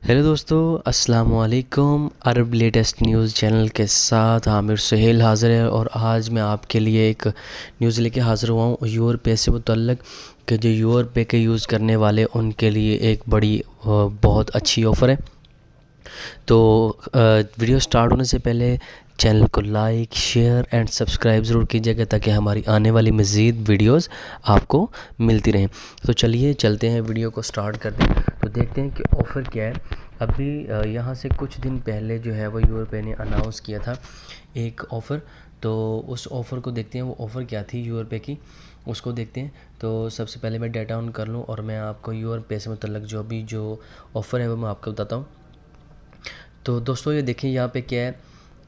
Hello दोस्तों, अस्सलाम वालेकुम। अरब लेटेस्ट न्यूज़ चैनल के साथ आमिर सुहेल हाज़िर है और आज मैं आपके लिए एक न्यूज़ लेके हाज़िर हुआ हूँ यूर पे से मुतल्लक कि जो यूर पे के यूज़ करने वाले उनके लिए एक बड़ी बहुत अच्छी ऑफ़र है। तो वीडियो स्टार्ट होने से पहले चैनल को लाइक शेयर एंड सब्सक्राइब ज़रूर कीजिएगा ताकि हमारी आने वाली मज़ीद वीडियोस आपको मिलती रहें। तो चलिए चलते हैं, वीडियो को स्टार्ट करते हैं। तो देखते हैं कि ऑफ़र क्या है। अभी यहाँ से कुछ दिन पहले जो है वो यूरोपे ने अनाउंस किया था एक ऑफ़र। तो उस ऑफ़र को देखते हैं, वो ऑफ़र क्या थी यूरोपे की, उसको देखते हैं। तो सबसे पहले मैं डाटा ऑन कर लूँ और मैं आपको यूरोपे से मतलब जो ऑफ़र है वो मैं आपको बताता हूँ। तो दोस्तों ये देखें यहाँ पे क्या है।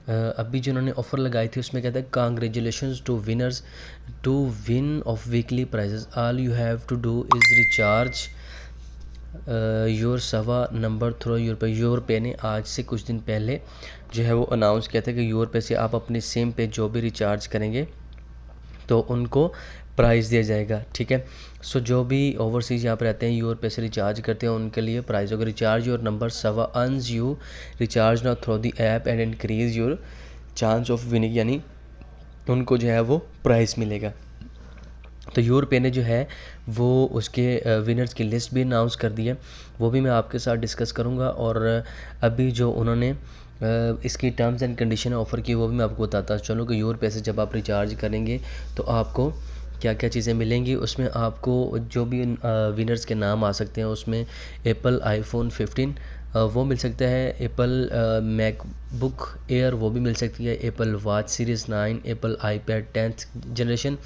अभी जो उन्होंने ऑफ़र लगाई थी उसमें कहता है congratulations to winners to win of weekly prizes, all you have to do is recharge your सवा नंबर थ्रो यूर पे ने आज से कुछ दिन पहले जो है वो अनाउंस किया था कि यूर पे से आप अपने सिम पे जो भी रिचार्ज करेंगे तो उनको प्राइस दिया जाएगा। ठीक है। सो जो भी ओवरसीज़ यहाँ पर रहते हैं यूर पे से रिचार्ज करते हैं उनके लिए प्राइस होगा रिचार्ज योर नंबर सवा earns you recharge now through the app and increase your chance of winning, यानी उनको जो है वो प्राइस मिलेगा। तो यूर पे ने जो है वो उसके विनर्स की लिस्ट भी अनाउंस कर दी है, वो भी मैं आपके साथ डिस्कस करूँगा। और अभी जो उन्होंने इसकी टर्म्स एंड कंडीशन ऑफ़र की वो भी मैं आपको बताता चलूँ कि यूर पे से जब आप रिचार्ज करेंगे तो आपको क्या क्या चीज़ें मिलेंगी। उसमें आपको जो भी विनर्स के नाम आ सकते हैं उसमें एप्पल आईफोन 15 वो मिल सकता है, एप्पल मैकबुक एयर वो भी मिल सकती है, Apple watch series 9, Apple iPad 10th generation,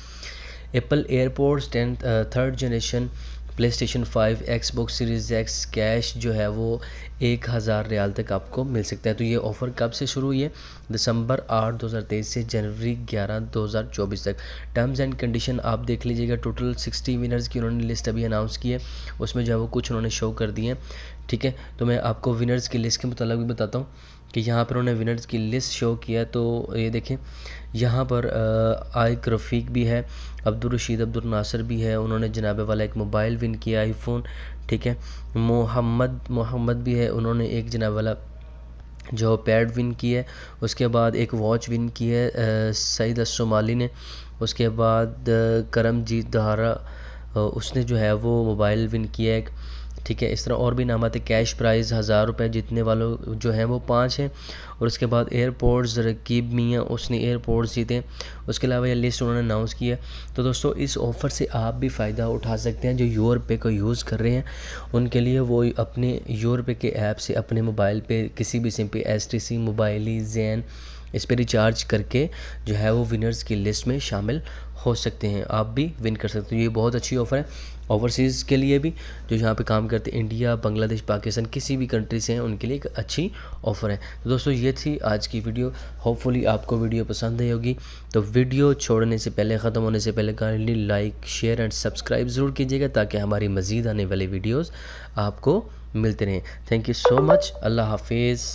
Apple airports 3rd generation, play station 5, Xbox series x cash जो है वो 1000 रियाल तक आपको मिल सकता है। तो ये ऑफ़र कब से शुरू हुई है? दिसंबर 8 2023 से जनवरी 11 2024 तक। टर्म्स एंड कंडीशन आप देख लीजिएगा। टोटल 60 विनर्स की उन्होंने लिस्ट अभी अनाउंस की है, उसमें जो है वो कुछ उन्होंने शो कर दिए हैं। ठीक है। तो मैं आपको विनर्स की लिस्ट के मुताबिक भी बताता हूँ कि यहाँ पर उन्होंने विनर्स की लिस्ट शो किया। तो ये देखें यहाँ पर आइक रफ़ीक भी है, अब्दुल रशीद अब्दुल नासिर भी है, उन्होंने जनाबे वाला एक मोबाइल विन किया आईफोन। ठीक है। मोहम्मद भी है, उन्होंने एक जनाब वाला जो पैड विन की है। उसके बाद एक वॉच विन की है सईद असोमाली ने। उसके बाद करमजीत दहारा उसने जो है वो मोबाइल विन किया है। ठीक है। इस तरह और भी नाम आते। कैश प्राइज़ 1000 रुपये जीतने वालों जो हैं वो 5 हैं। और उसके बाद एयरपोर्ट्स रकीब मियाँ उसने एयरपोर्ट्स जीते। उसके अलावा ये लिस्ट उन्होंने अनाउंस की है। तो दोस्तों इस ऑफ़र से आप भी फ़ायदा उठा सकते हैं। जो यूर पे को यूज़ कर रहे हैं उनके लिए वो अपने यूर पे के ऐप से अपने मोबाइल पे किसी भी सिम पे STC मोबाइली जैन इस पर रिचार्ज करके जो है वो विनर्स की लिस्ट में शामिल हो सकते हैं, आप भी विन कर सकते हो। ये बहुत अच्छी ऑफ़र है ओवरसीज़ के लिए भी, जो यहाँ पे काम करते हैं इंडिया बांग्लादेश पाकिस्तान किसी भी कंट्री से हैं उनके लिए एक अच्छी ऑफ़र है। तो दोस्तों ये थी आज की वीडियो, होपफुली आपको वीडियो पसंद आई होगी। तो वीडियो छोड़ने से पहले, ख़त्म होने से पहले kindly like share and subscribe ज़रूर कीजिएगा ताकि हमारी मज़ीद आने वाली वीडियोज़ आपको मिलते रहें। Thank you so much. अल्लाह हाफिज़।